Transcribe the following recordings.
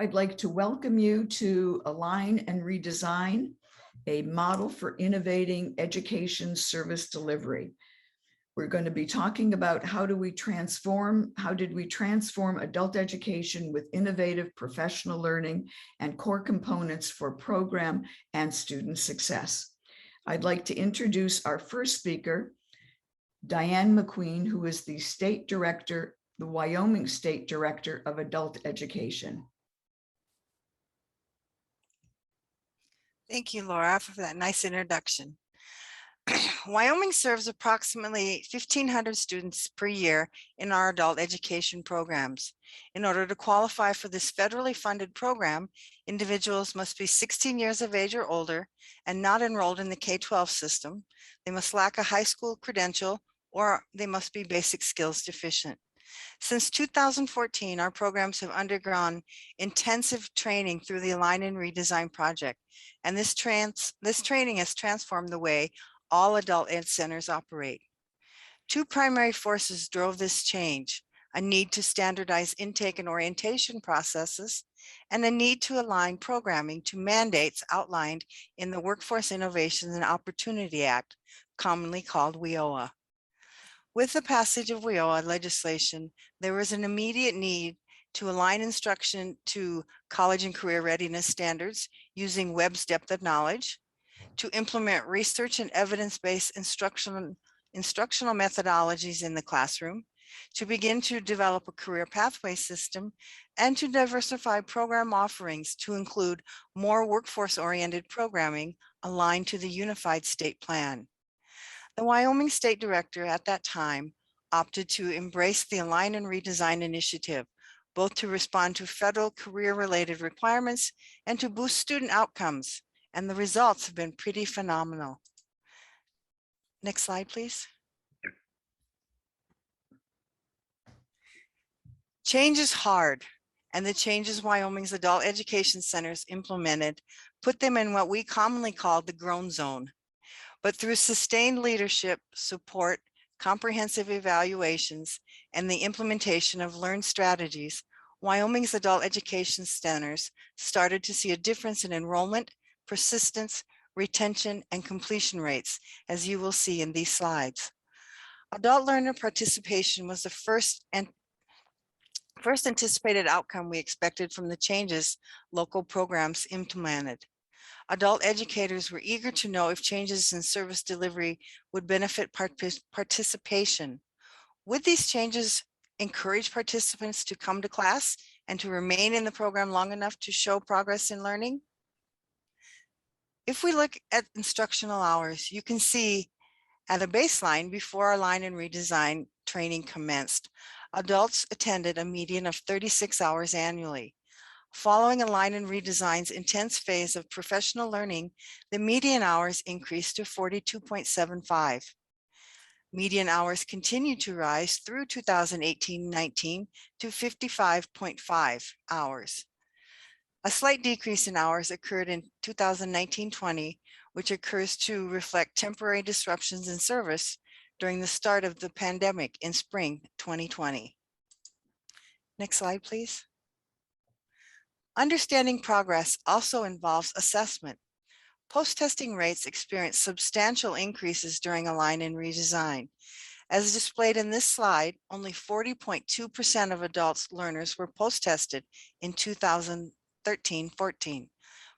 I'd like to welcome you to Align and Redesign, a model for innovating education service delivery. We're going to be talking about how did we transform adult education with innovative professional learning and core components for program and student success. I'd like to introduce our first speaker, Diane Mcqueen, who is the Wyoming State Director of Adult Education. Thank you, Laura, for that nice introduction. Wyoming serves approximately 1,500 students per year in our adult education programs. In order to qualify for this federally funded program, individuals must be 16 years of age or older and not enrolled in the K-12 system. They must lack a high school credential, or they must be basic skills deficient. Since 2014, our programs have undergone intensive training through the Align and Redesign project, and this training has transformed the way all adult ed centers operate. Two primary forces drove this change: a need to standardize intake and orientation processes, and a need to align programming to mandates outlined in the Workforce Innovations and Opportunity Act, commonly called WIOA. With the passage of WIOA legislation, there was an immediate need to align instruction to college and career readiness standards using Webb's depth of knowledge, to implement research and evidence-based instructional methodologies in the classroom, to begin to develop a career pathway system, and to diversify program offerings to include more workforce-oriented programming aligned to the Unified State Plan. The Wyoming State Director at that time opted to embrace the Align and Redesign initiative, both to respond to federal career-related requirements and to boost student outcomes, and the results have been pretty phenomenal. Next slide, please. Change is hard, and the changes Wyoming's adult education centers implemented put them in what we commonly call the grown zone. But through sustained leadership, support, comprehensive evaluations, and the implementation of learned strategies, Wyoming's adult education centers started to see a difference in enrollment, persistence, retention, and completion rates, as you will see in these slides. Adult learner participation was the first anticipated outcome we expected from the changes local programs implemented. Adult educators were eager to know if changes in service delivery would benefit participation. Would these changes encourage participants to come to class and to remain in the program long enough to show progress in learning? If we look at instructional hours, you can see at a baseline before Align and Redesign training commenced, adults attended a median of 36 hours annually. Following Align and Redesign's intense phase of professional learning, the median hours increased to 42.75. Median hours continued to rise through 2018-19 to 55.5 hours. A slight decrease in hours occurred in 2019-20, which occurs to reflect temporary disruptions in service during the start of the pandemic in spring 2020. Next slide, please. Understanding progress also involves assessment. Post-testing rates experienced substantial increases during Align and Redesign. As displayed in this slide, only 40.2% of adult learners were post-tested in 2013-14.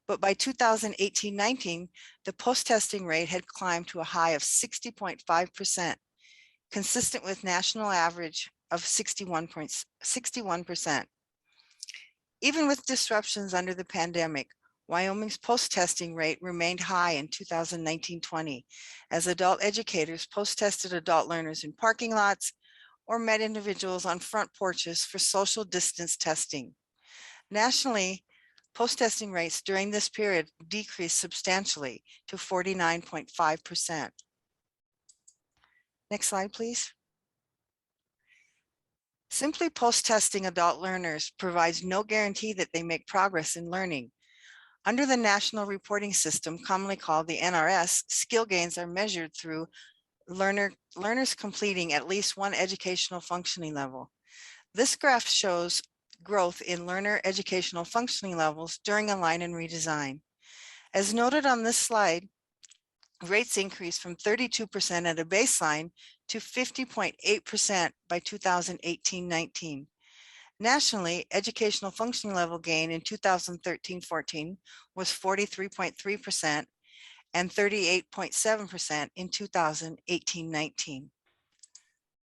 But by 2018-19, the post-testing rate had climbed to a high of 60.5%, consistent with national average of 61%. Even with disruptions under the pandemic, Wyoming's post-testing rate remained high in 2019-20, as adult educators post-tested adult learners in parking lots or met individuals on front porches for social distance testing. Nationally, post-testing rates during this period decreased substantially to 49.5%. Next slide, please. Simply post-testing adult learners provides no guarantee that they make progress in learning. Under the National Reporting System, commonly called the NRS, skill gains are measured through learners completing at least one educational functioning level. This graph shows growth in learner educational functioning levels during Align and Redesign. As noted on this slide, rates increased from 32% at a baseline to 50.8% by 2018-19. Nationally, educational functioning level gain in 2013-14 was 43.3% and 38.7% in 2018-19.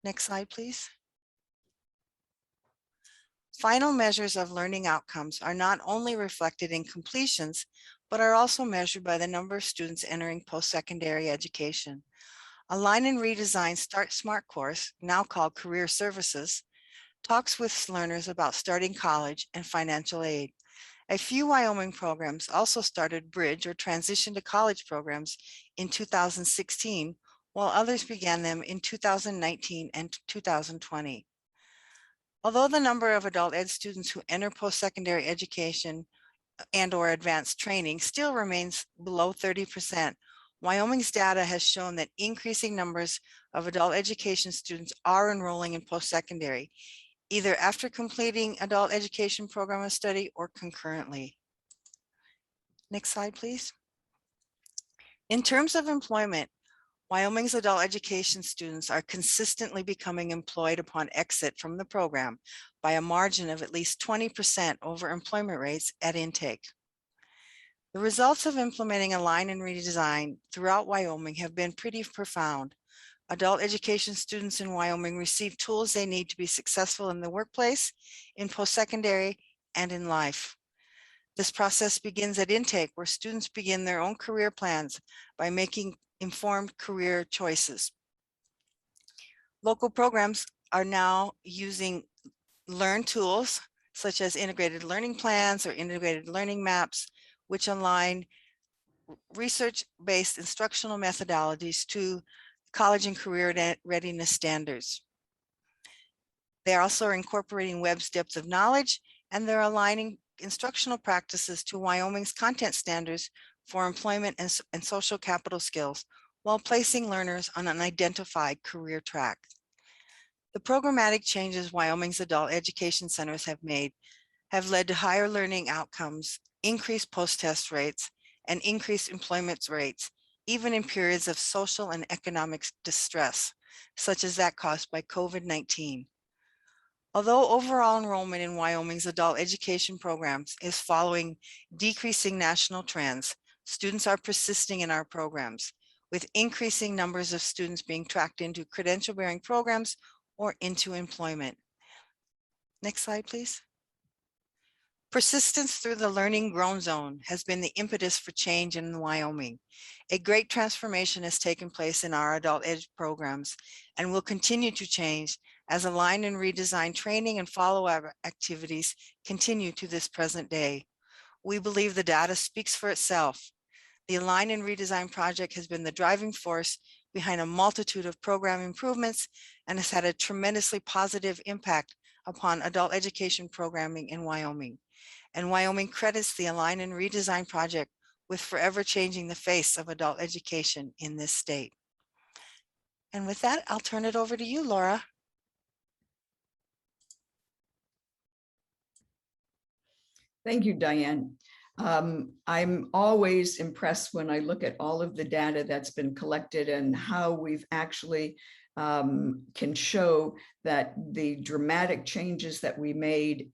Next slide, please. Final measures of learning outcomes are not only reflected in completions, but are also measured by the number of students entering post-secondary education. Align and Redesign Start Smart course, now called Career Services, talks with learners about starting college and financial aid. A few Wyoming programs also started bridge or transition to college programs in 2016, while others began them in 2019 and 2020. Although the number of adult ed students who enter post-secondary education and/or advanced training still remains below 30%, Wyoming's data has shown that increasing numbers of adult education students are enrolling in post-secondary, either after completing adult education program of study or concurrently. Next slide, please. In terms of employment, Wyoming's adult education students are consistently becoming employed upon exit from the program by a margin of at least 20% over employment rates at intake. The results of implementing Align and Redesign throughout Wyoming have been pretty profound. Adult education students in Wyoming receive tools they need to be successful in the workplace, in post-secondary, and in life. This process begins at intake, where students begin their own career plans by making informed career choices. Local programs are now using learn tools such as integrated learning plans or integrated learning maps, which align research-based instructional methodologies to college and career readiness standards. They also are incorporating Webb's depth of knowledge, and they're aligning instructional practices to Wyoming's content standards for employment and social capital skills, while placing learners on an identified career track. The programmatic changes Wyoming's adult education centers have made have led to higher learning outcomes, increased post-test rates, and increased employment rates, even in periods of social and economic distress, such as that caused by COVID-19. Although overall enrollment in Wyoming's adult education programs is following decreasing national trends, students are persisting in our programs, with increasing numbers of students being tracked into credential-bearing programs or into employment. Next slide, please. Persistence through the learning grown zone has been the impetus for change in Wyoming. A great transformation has taken place in our adult ed programs and will continue to change as Align and Redesign training and follow-up activities continue to this present day. We believe the data speaks for itself. The Align and Redesign project has been the driving force behind a multitude of program improvements and has had a tremendously positive impact upon adult education programming in Wyoming. And Wyoming credits the Align and Redesign project with forever changing the face of adult education in this state. And with that, I'll turn it over to you, Laura. Thank you, Diane. I'm always impressed when I look at all of the data that's been collected and how we've actually can show that the dramatic changes that we made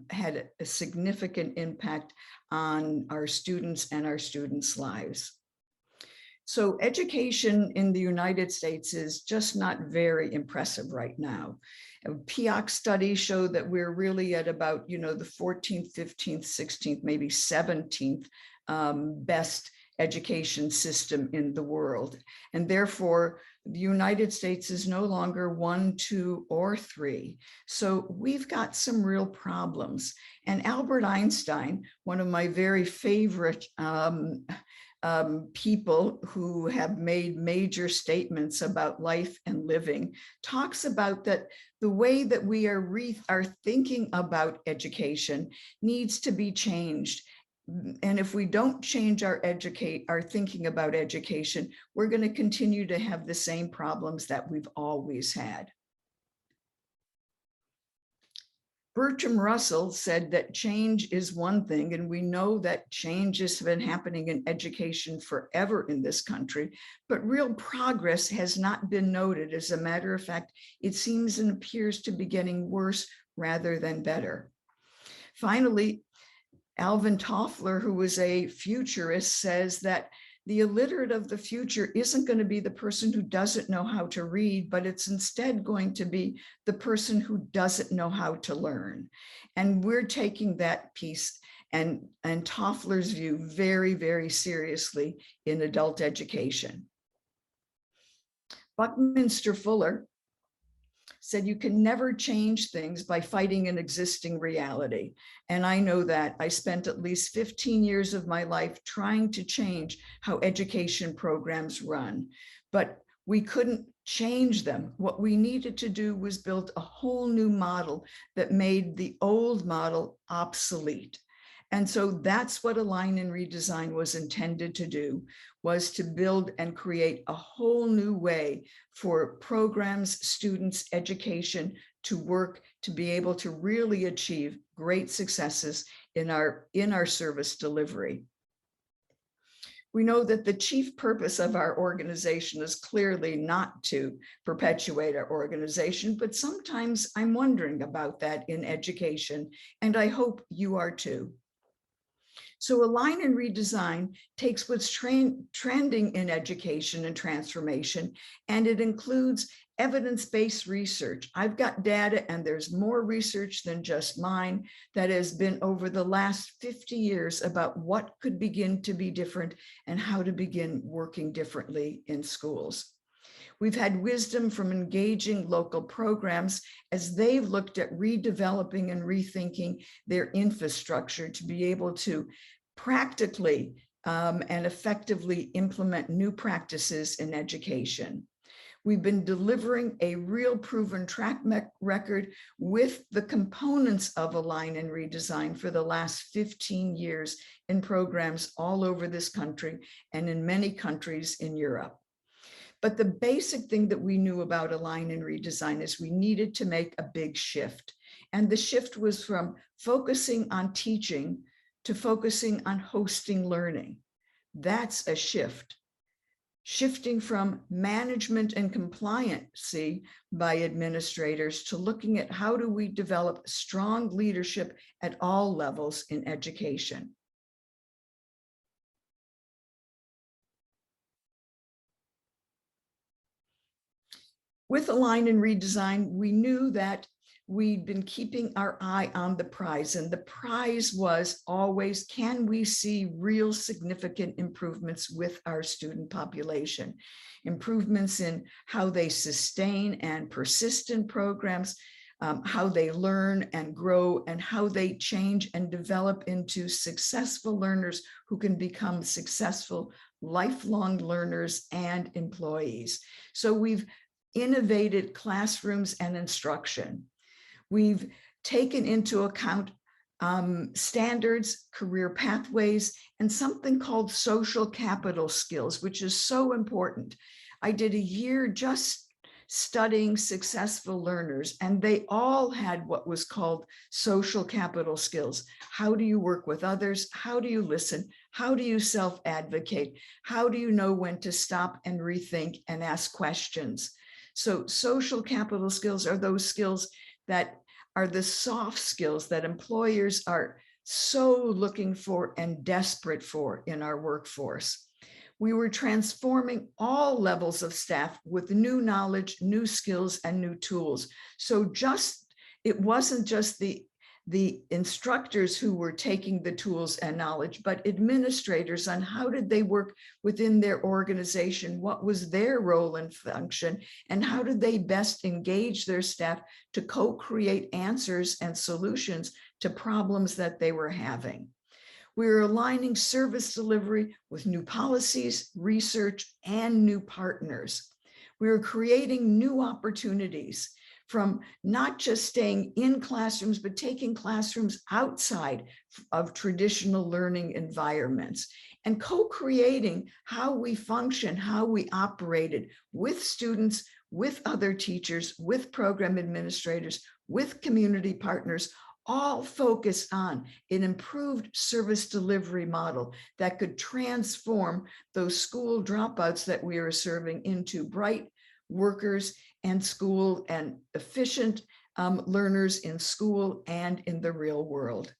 had a significant impact on our students and our students' lives. So education in the United States is just not very impressive right now. PIOC studies show that we're really at about, the 14th, 15th, 16th, maybe 17th best education system in the world. And therefore, the United States is no longer 1, 2, or 3. So we've got some real problems. And Albert Einstein, one of my very favorite people who have made major statements about life and living, talks about that the way that we are thinking about education needs to be changed. And if we don't change our thinking about education, we're going to continue to have the same problems that we've always had. Bertrand Russell said that change is one thing, and we know that change has been happening in education forever in this country, but real progress has not been noted. As a matter of fact, it seems and appears to be getting worse rather than better. Finally, Alvin Toffler, who was a futurist, says that the illiterate of the future isn't going to be the person who doesn't know how to read, but it's instead going to be the person who doesn't know how to learn. And we're taking that piece and Toffler's view very, very seriously in adult education. Buckminster Fuller said you can never change things by fighting an existing reality. And I know that. I spent at least 15 years of my life trying to change how education programs run, but we couldn't change them. What we needed to do was build a whole new model that made the old model obsolete. And so that's what Align and Redesign was intended to do, was to build and create a whole new way for programs, students, education to work, to be able to really achieve great successes in our service delivery. We know that the chief purpose of our organization is clearly not to perpetuate our organization, but sometimes I'm wondering about that in education, and I hope you are too. So Align and Redesign takes what's trending in education and transformation, and it includes evidence-based research. I've got data, and there's more research than just mine that has been over the last 50 years about what could begin to be different and how to begin working differently in schools. We've had wisdom from engaging local programs as they've looked at redeveloping and rethinking their infrastructure to be able to practically and effectively implement new practices in education. We've been delivering a real proven track record with the components of Align and Redesign for the last 15 years in programs all over this country and in many countries in Europe. But the basic thing that we knew about Align and Redesign is we needed to make a big shift. And the shift was from focusing on teaching to focusing on hosting learning. That's a shift. Shifting from management and compliancy by administrators to looking at how do we develop strong leadership at all levels in education. With Align and Redesign, we knew that we'd been keeping our eye on the prize, and the prize was always, can we see real significant improvements with our student population? Improvements in how they sustain and persist in programs, how they learn and grow, and how they change and develop into successful learners who can become successful lifelong learners and employees. So we've innovated classrooms and instruction. We've taken into account standards, career pathways, and something called social capital skills, which is so important. I did a year just studying successful learners, and they all had what was called social capital skills. How do you work with others? How do you listen? How do you self-advocate? How do you know when to stop and rethink and ask questions? So social capital skills are those skills that are the soft skills that employers are so looking for and desperate for in our workforce. We were transforming all levels of staff with new knowledge, new skills, and new tools. So it wasn't just the instructors who were taking the tools and knowledge, but administrators on how did they work within their organization, what was their role and function, and how did they best engage their staff to co-create answers and solutions to problems that they were having. We are aligning service delivery with new policies, research, and new partners. We are creating new opportunities from not just staying in classrooms, but taking classrooms outside of traditional learning environments and co-creating how we function, how we operated with students, with other teachers, with program administrators, with community partners, all focus on an improved service delivery model that could transform those school dropouts that we are serving into bright workers and school and efficient learners in school and in the real world.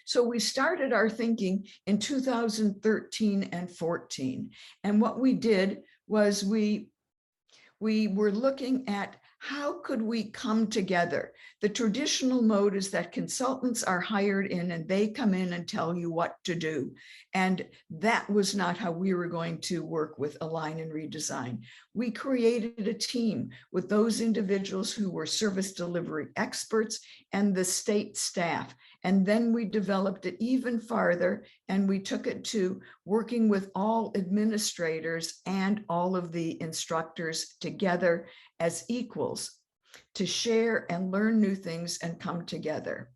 So we started our thinking in 2013 and 14. And what we did was we were looking at how could we come together. The traditional mode is that consultants are hired in and they come in and tell you what to do. And that was not how we were going to work with Align and Redesign. We created a team with those individuals who were service delivery experts and the state staff. And then we developed it even farther, and we took it to working with all administrators and all of the instructors together as equals to share and learn new things and come together.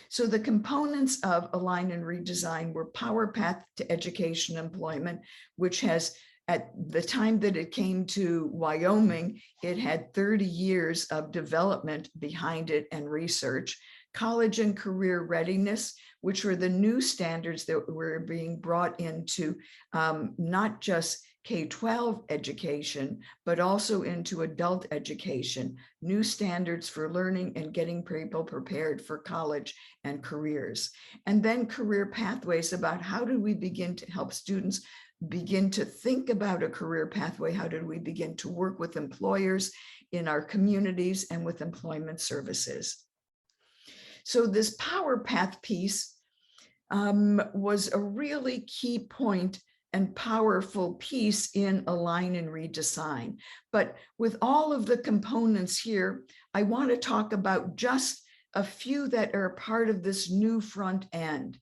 So the components of Align and Redesign were Power Path to Education Employment, which has, at the time that it came to Wyoming, it had 30 years of development behind it and research. College and career readiness, which were the new standards that were being brought into not just K-12 education, but also into adult education, new standards for learning and getting people prepared for college and careers. And then career pathways, about how do we begin to help students begin to think about a career pathway? How did we begin to work with employers in our communities and with employment services? So this power path piece was a really key point and powerful piece in Align and Redesign. But with all of the components here, I want to talk about just a few that are part of this new front end.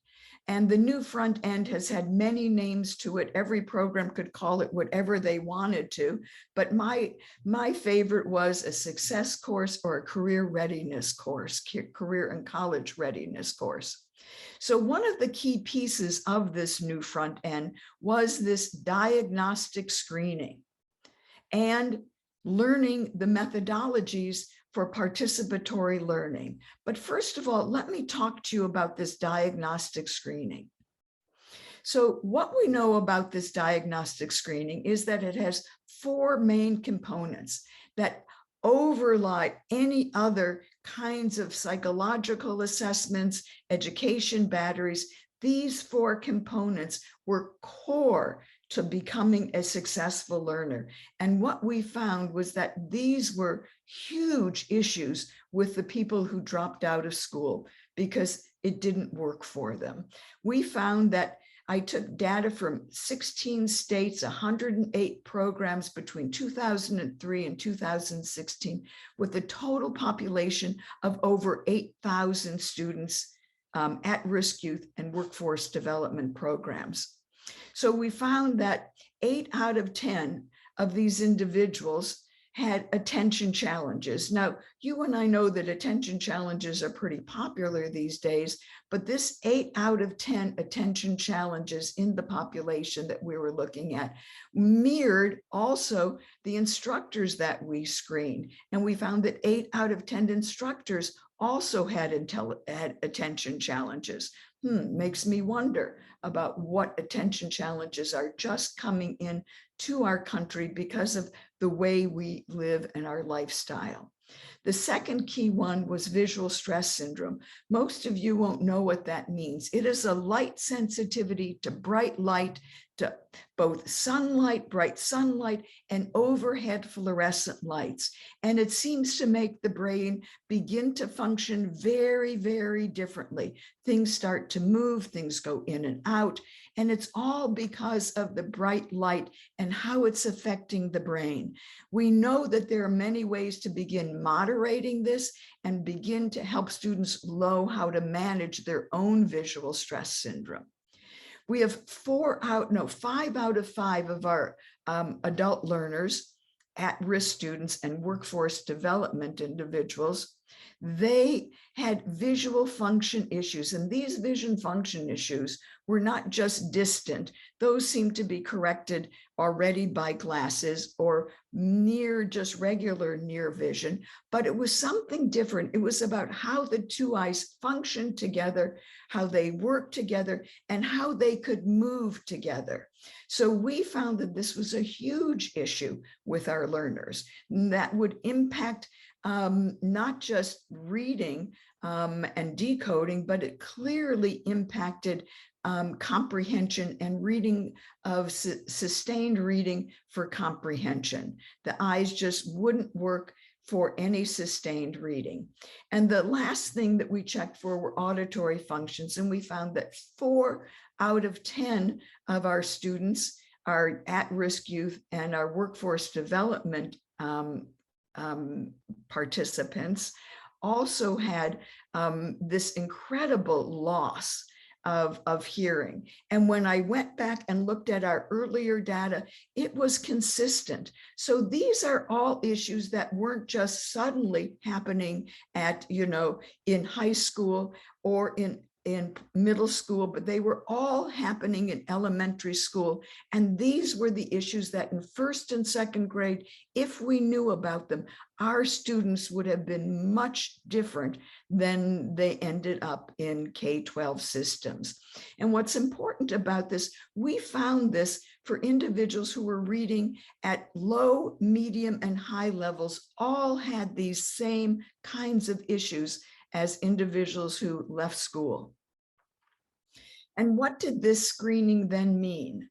And the new front end has had many names to it. Every program could call it whatever they wanted to. But my favorite was a success course or a career readiness course, career and college readiness course. So one of the key pieces of this new front end was this diagnostic screening and learning the methodologies for participatory learning. But first of all, let me talk to you about this diagnostic screening. So what we know about this diagnostic screening is that it has 4 main components that overlie any other kinds of psychological assessments, education batteries. These 4 components were core to becoming a successful learner. And what we found was that these were huge issues with the people who dropped out of school because it didn't work for them. We found that I took data from 16 states, 108 programs between 2003 and 2016, with a total population of over 8,000 students, at-risk youth and workforce development programs. So we found that 8 out of 10 of these individuals had attention challenges. Now, you and I know that attention challenges are pretty popular these days, but this 8 out of 10 attention challenges in the population that we were looking at mirrored also the instructors that we screened. And we found that 8 out of 10 instructors also had attention challenges. Makes me wonder about what attention challenges are just coming in to our country because of the way we live and our lifestyle. The second key one was visual stress syndrome. Most of you won't know what that means. It is a light sensitivity to bright light, to both sunlight, bright sunlight, and overhead fluorescent lights. And it seems to make the brain begin to function very, very differently. Things start to move, things go in and out, and it's all because of the bright light and how it's affecting the brain. We know that there are many ways to begin moderating this and begin to help students know how to manage their own visual stress syndrome. We have 5 out of 5 of our adult learners at-risk students and workforce development individuals, they had visual function issues. And these vision function issues were not just distant. Those seemed to be corrected already by glasses or just regular near vision, but it was something different. It was about how the two eyes functioned together, how they worked together, and how they could move together. So we found that this was a huge issue with our learners that would impact not just reading and decoding, but it clearly impacted comprehension and reading of sustained reading for comprehension. The eyes just wouldn't work for any sustained reading. And the last thing that we checked for were auditory functions. And we found that 4 out of 10 of our students, our at-risk youth and our workforce development participants also had this incredible loss of hearing. And when I went back and looked at our earlier data, it was consistent. So these are all issues that weren't just suddenly happening at, in high school or in middle school, but they were all happening in elementary school. And these were the issues that in first and second grade, if we knew about them, our students would have been much different than they ended up in K-12 systems. And what's important about this, we found this for individuals who were reading at low, medium, and high levels, all had these same kinds of issues as individuals who left school. And what did this screening then mean?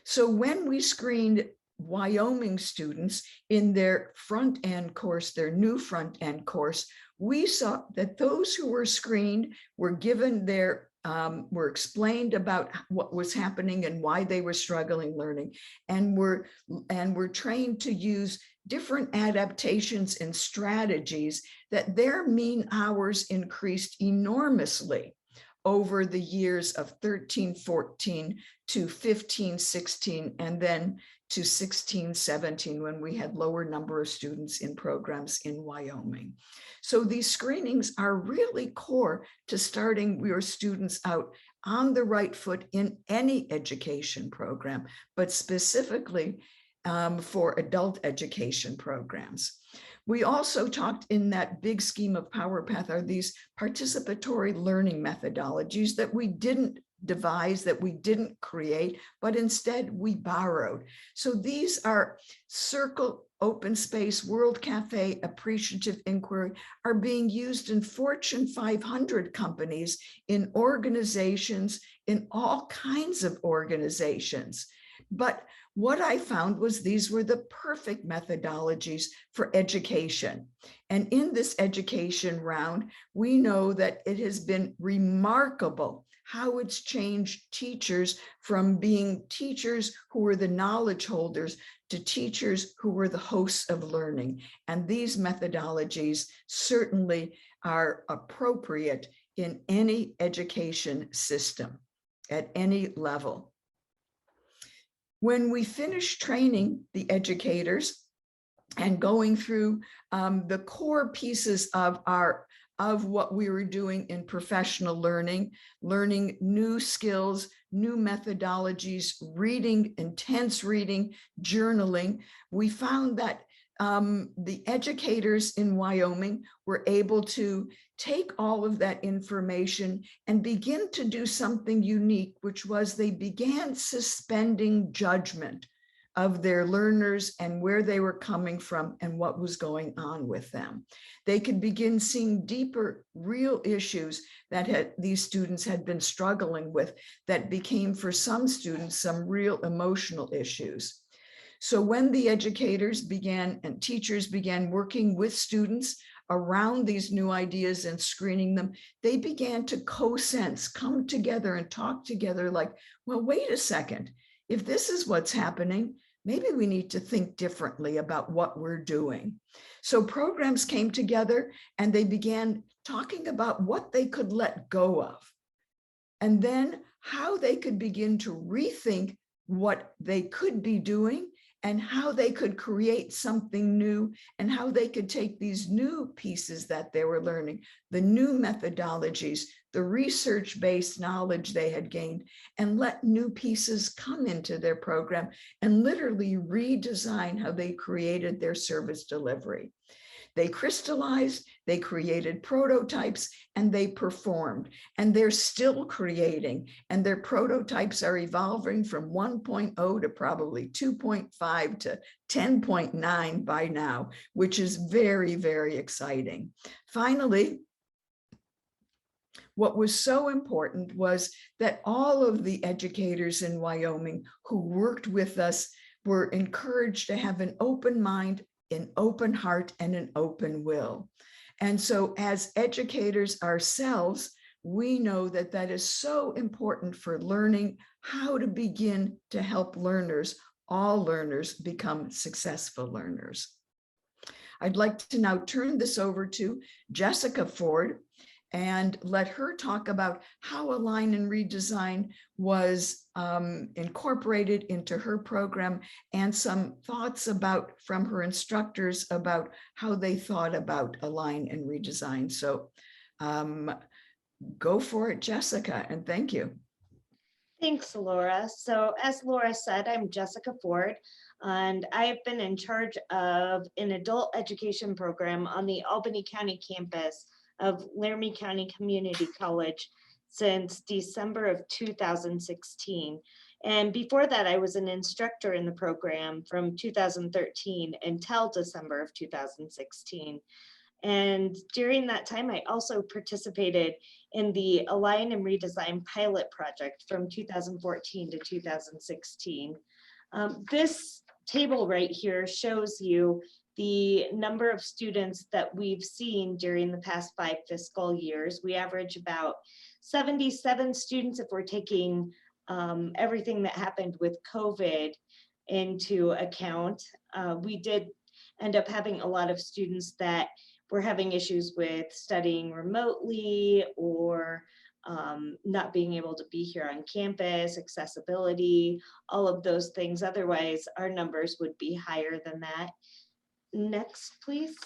So when we screened Wyoming students in their front-end course, their new front-end course, we saw that those who were screened were given were explained about what was happening and why they were struggling learning, and were trained to use different adaptations and strategies, that their mean hours increased enormously over the years of 13, 14 to 15, 16, and then to 16, 17, when we had lower number of students in programs in Wyoming. So these screenings are really core to starting your students out on the right foot in any education program, but specifically for adult education programs. We also talked in that big scheme of PowerPath are these participatory learning methodologies that we didn't devise, that we didn't create, but instead we borrowed. So these are Circle, Open Space, World Cafe, Appreciative Inquiry are being used in Fortune 500 companies, in organizations, in all kinds of organizations. But what I found was these were the perfect methodologies for education. And in this education round, we know that it has been remarkable how it's changed teachers from being teachers who were the knowledge holders to teachers who were the hosts of learning. And these methodologies certainly are appropriate in any education system at any level. When we finished training the educators and going through the core pieces of what we were doing in professional learning new skills, new methodologies, reading, intense reading, journaling, we found that the educators in Wyoming were able to take all of that information and begin to do something unique, which was they began suspending judgment of their learners and where they were coming from and what was going on with them. They could begin seeing deeper, real issues that these students had been struggling with that became for some students some real emotional issues. So when the educators began and teachers began working with students around these new ideas and screening them, they began to co-sense, come together and talk together like, well, wait a second, if this is what's happening, maybe we need to think differently about what we're doing. So programs came together and they began talking about what they could let go of, and then how they could begin to rethink what they could be doing and how they could create something new and how they could take these new pieces that they were learning, the new methodologies, the research-based knowledge they had gained, and let new pieces come into their program and literally redesign how they created their service delivery. They crystallized, they created prototypes, and they performed. And they're still creating, and their prototypes are evolving from 1.0 to probably 2.5 to 10.9 by now, which is very, very exciting. Finally, what was so important was that all of the educators in Wyoming who worked with us were encouraged to have an open mind, an open heart, and an open will. And so as educators ourselves, we know that that is so important for learning how to begin to help learners, all learners, become successful learners. I'd like to now turn this over to Jessica Ford and let her talk about how Align and Redesign was incorporated into her program and some thoughts from her instructors about how they thought about Align and Redesign. So go for it, Jessica, and thank you. Thanks, Laura. So as Laura said, I'm Jessica Ford, and I've been in charge of an adult education program on the Albany County campus of Laramie County Community College since December of 2016. And before that, I was an instructor in the program from 2013 until December of 2016. And during that time, I also participated in the Align and Redesign pilot project from 2014 to 2016. This table right here shows you the number of students that we've seen during the past 5 fiscal years. We average about 77 students if we're taking everything that happened with COVID into account. We did end up having a lot of students that were having issues with studying remotely or not being able to be here on campus, accessibility, all of those things. Otherwise, our numbers would be higher than that. Next, please.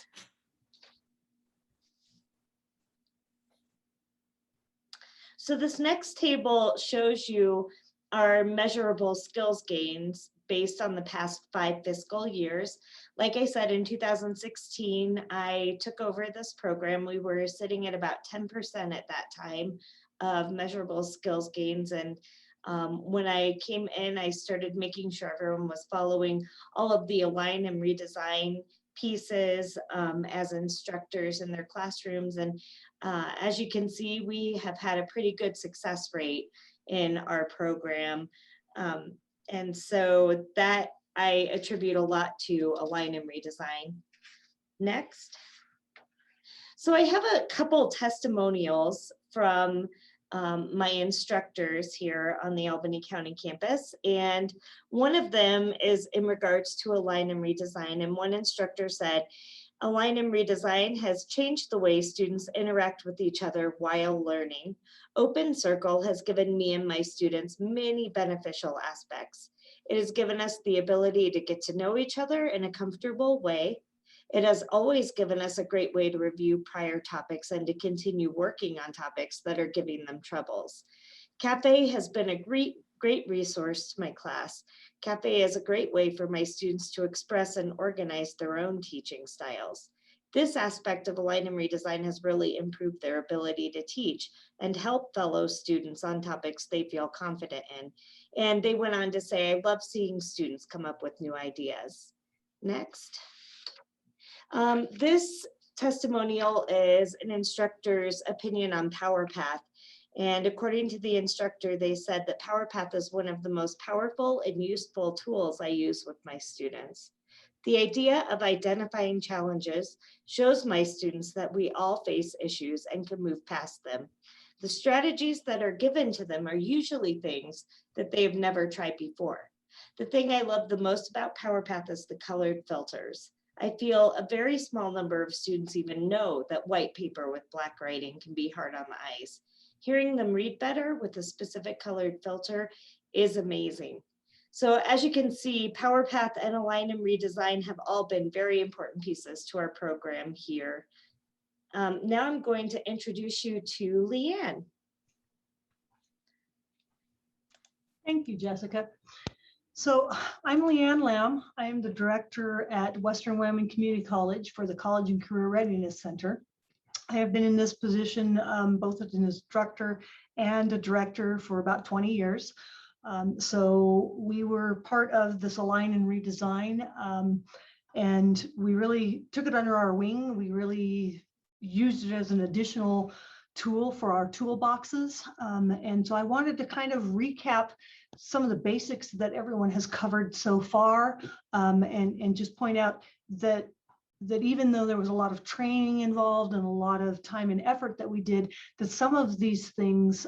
So this next table shows you our measurable skills gains based on the past 5 fiscal years. Like I said, in 2016, I took over this program. We were sitting at about 10% at that time of measurable skills gains. And when I came in, I started making sure everyone was following all of the Align and Redesign pieces as instructors in their classrooms. And as you can see, we have had a pretty good success rate in our program. And so that I attribute a lot to Align and Redesign. Next. So I have a couple testimonials from my instructors here on the Albany County campus. And one of them is in regards to Align and Redesign. And one instructor said, Align and Redesign has changed the way students interact with each other while learning. Open Circle has given me and my students many beneficial aspects. It has given us the ability to get to know each other in a comfortable way. It has always given us a great way to review prior topics and to continue working on topics that are giving them troubles. Cafe has been a great resource to my class. Cafe is a great way for my students to express and organize their own teaching styles. This aspect of Align and Redesign has really improved their ability to teach and help fellow students on topics they feel confident in. And they went on to say, I love seeing students come up with new ideas. Next. This testimonial is an instructor's opinion on PowerPath. And according to the instructor, they said that PowerPath is one of the most powerful and useful tools I use with my students. The idea of identifying challenges shows my students that we all face issues and can move past them. The strategies that are given to them are usually things that they've never tried before. The thing I love the most about PowerPath is the colored filters. I feel a very small number of students even know that white paper with black writing can be hard on the eyes. Hearing them read better with a specific colored filter is amazing. So as you can see, PowerPath and Align and Redesign have all been very important pieces to our program here. Now I'm going to introduce you to Leanne. Thank you, Jessica. So I'm Leanne Lamb. I am the director at Western Wyoming Community College for the College and Career Readiness Center. I have been in this position both as an instructor and a director for about 20 years. So we were part of this Align and Redesign, and we really took it under our wing. We really used it as an additional tool for our toolboxes. And so I wanted to kind of recap some of the basics that everyone has covered so far, and just point out that even though there was a lot of training involved and a lot of time and effort that we did, that some of these things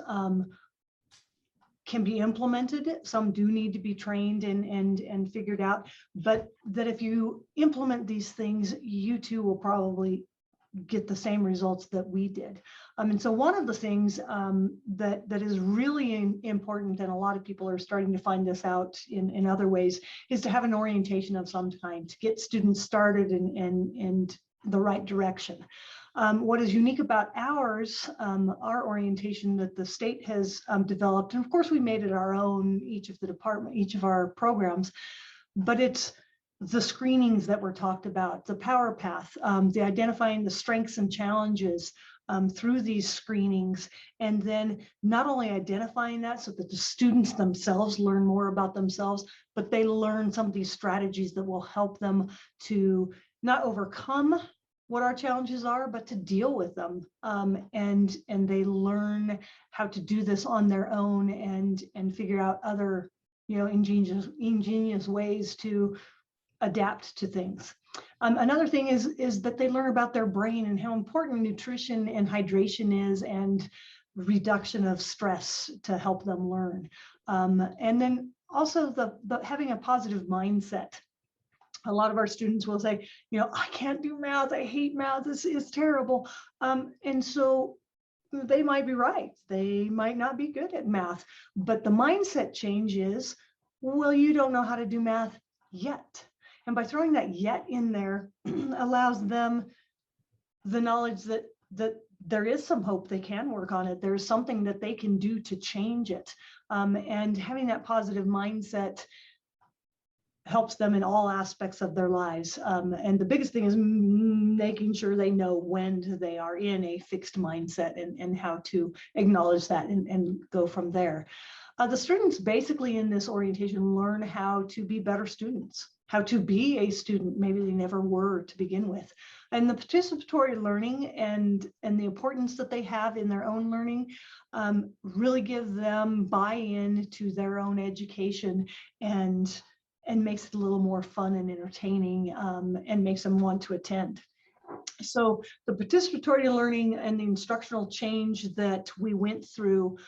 can be implemented. Some do need to be trained and figured out, but that if you implement these things, you too will probably get the same results that we did. And so one of the things that is really important, and a lot of people are starting to find this out in other ways, is to have an orientation of some kind to get students started in the right direction. What is unique about ours, our orientation that the state has developed, and of course we made it our own, each of our programs, but it's the screenings that were talked about, the power path, the identifying the strengths and challenges through these screenings, and then not only identifying that so that the students themselves learn more about themselves, but they learn some of these strategies that will help them to not overcome what our challenges are, but to deal with them. And they learn how to do this on their own and figure out other, ingenious ways to adapt to things. Another thing is that they learn about their brain and how important nutrition and hydration is, and reduction of stress to help them learn. And then also the having a positive mindset. A lot of our students will say, I can't do math. I hate math. This is terrible. And so they might be right. They might not be good at math, but the mindset change is, well, you don't know how to do math yet. And by throwing that yet in there allows them the knowledge that there is some hope. They can work on it. There's something that they can do to change it. And having that positive mindset helps them in all aspects of their lives. And the biggest thing is making sure they know when they are in a fixed mindset and how to acknowledge that and go from there. The students basically in this orientation learn how to be better students, how to be a student maybe they never were to begin with. And the participatory learning and the importance that they have in their own learning really give them buy-in to their own education and makes it a little more fun and entertaining, and makes them want to attend. So the participatory learning and the instructional change that we went through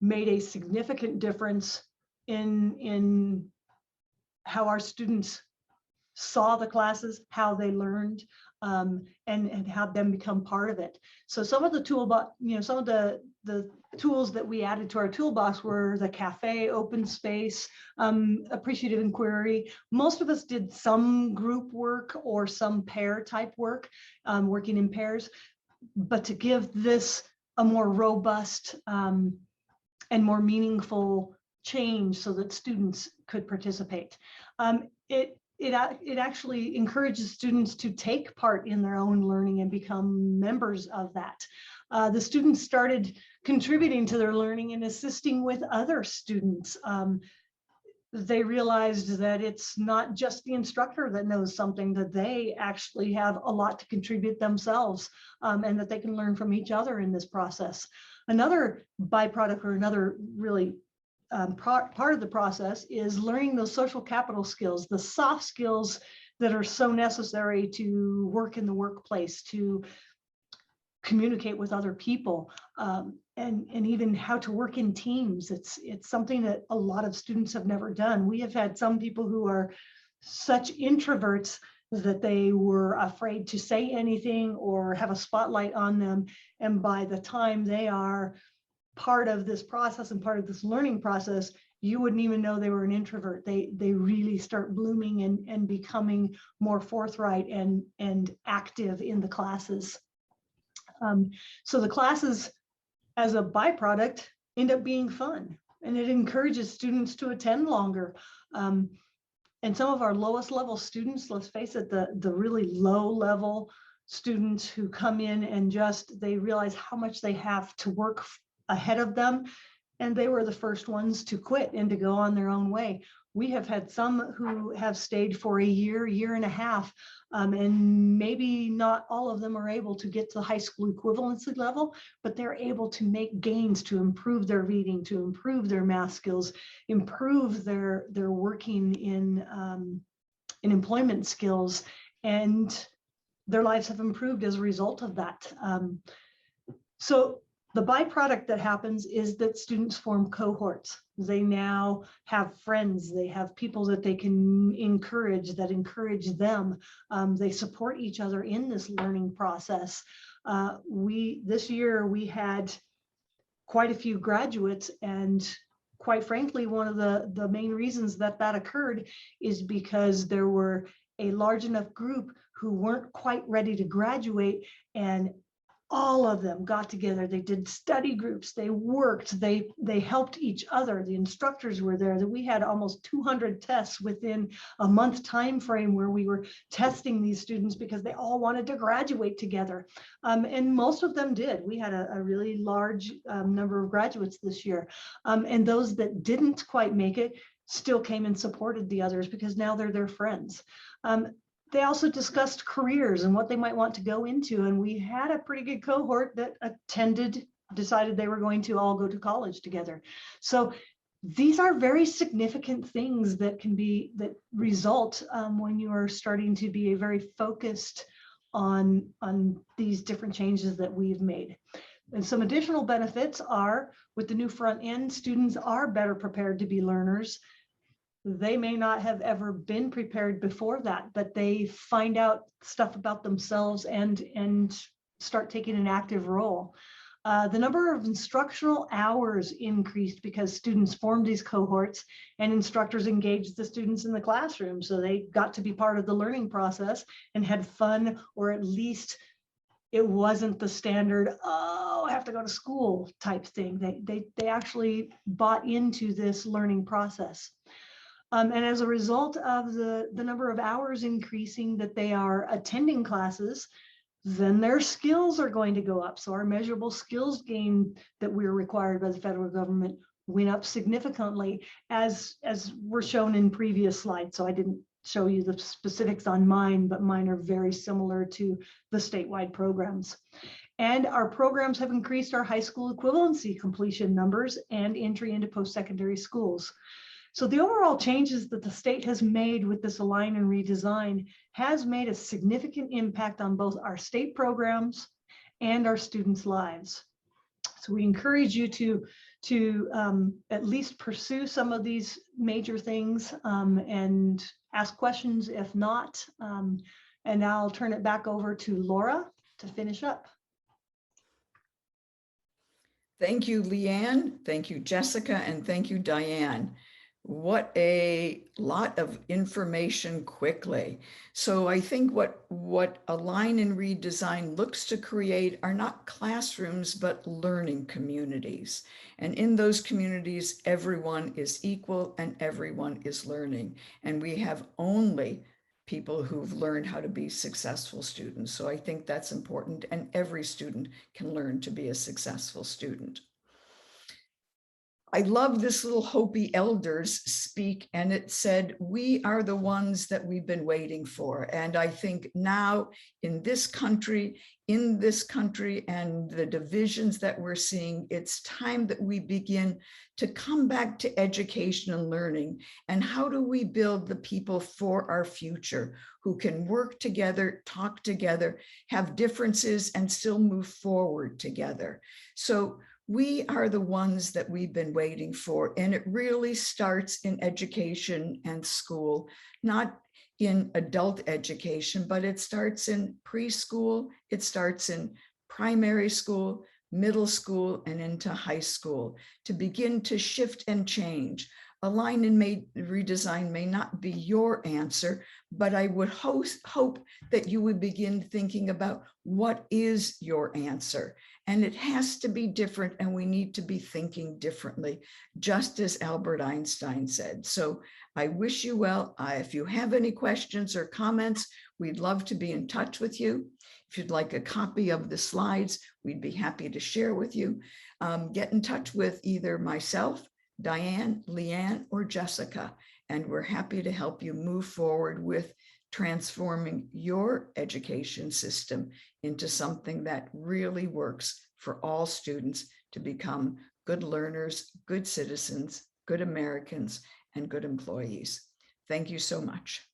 made a significant difference in how our students saw the classes, how they learned, and have them become part of it. So some of the some of the tools that we added to our toolbox were the cafe, open space, appreciative inquiry. Most of us did some group work or some pair type work, working in pairs, but to give this a more robust and more meaningful change so that students could participate. It actually encourages students to take part in their own learning and become members of that. The students started contributing to their learning and assisting with other students. They realized that it's not just the instructor that knows something, that they actually have a lot to contribute themselves, and that they can learn from each other in this process. Another byproduct, or another really part of the process, is learning those social capital skills, the soft skills that are so necessary to work in the workplace, to communicate with other people, and even how to work in teams. It's something that a lot of students have never done. We have had some people who are such introverts that they were afraid to say anything or have a spotlight on them. And by the time they are part of this process and part of this learning process, you wouldn't even know they were an introvert. They really start blooming and becoming more forthright and active in the classes. So the classes, as a byproduct, end up being fun, and it encourages students to attend longer. And some of our lowest level students, let's face it, the really low level students who come in and they realize how much they have to work ahead of them, and they were the first ones to quit and to go on their own way. We have had some who have stayed for a year and a half, and maybe not all of them are able to get to the high school equivalency level, but they're able to make gains to improve their reading, to improve their math skills, improve their working in employment skills, and their lives have improved as a result of that. So the byproduct that happens is that students form cohorts. They now have friends. They have people that they can encourage, that encourage them. They support each other in this learning process. This year we had quite a few graduates, and quite frankly, one of the main reasons that occurred is because there were a large enough group who weren't quite ready to graduate, and all of them got together. They did study groups, they worked, they helped each other. The instructors were there. That we had almost 200 tests within a month time frame where we were testing these students because they all wanted to graduate together. And most of them did. We had a really large number of graduates this year. And those that didn't quite make it still came and supported the others because now they're their friends. They also discussed careers and what they might want to go into. And we had a pretty good cohort that decided they were going to all go to college together. So these are very significant things that result when you are starting to be very focused on these different changes that we've made. And some additional benefits are, with the new front end, students are better prepared to be learners. They may not have ever been prepared before that, but they find out stuff about themselves and start taking an active role. The number of instructional hours increased because students formed these cohorts and instructors engaged the students in the classroom. So they got to be part of the learning process and had fun, or at least it wasn't the standard, oh, I have to go to school type thing. They actually bought into this learning process. And as a result of the number of hours increasing that they are attending classes, then their skills are going to go up. So our measurable skills gain that we're required by the federal government went up significantly, as were shown in previous slides. So I didn't show you the specifics on mine, but mine are very similar to the statewide programs. And our programs have increased our high school equivalency completion numbers and entry into post-secondary schools. So the overall changes that the state has made with this Align and Redesign has made a significant impact on both our state programs and our students' lives. So we encourage you to at least pursue some of these major things and ask questions if not. And I'll turn it back over to Laura to finish up. Thank you, Leanne. Thank you, Jessica. And thank you, Diane. What a lot of information quickly. So I think what Align and Redesign looks to create are not classrooms, but learning communities. And in those communities, everyone is equal and everyone is learning. And we have only people who've learned how to be successful students. So I think that's important, and every student can learn to be a successful student. I love this little Hopi elders speak, and it said, we are the ones that we've been waiting for. And I think now in this country and the divisions that we're seeing, it's time that we begin to come back to education and learning. And how do we build the people for our future who can work together, talk together, have differences, and still move forward together? So we are the ones that we've been waiting for, and it really starts in education and school, not in adult education, but it starts in preschool, it starts in primary school, middle school, and into high school, to begin to shift and change. Align and redesign may not be your answer, but I would hope that you would begin thinking about what is your answer. And it has to be different, and we need to be thinking differently, just as Albert Einstein said. So I wish you well. If you have any questions or comments, we'd love to be in touch with you. If you'd like a copy of the slides, we'd be happy to share with you. Get in touch with either myself, Diane, Leanne, or Jessica, and we're happy to help you move forward with transforming your education system into something that really works for all students to become good learners, good citizens, good Americans, and good employees. Thank you so much.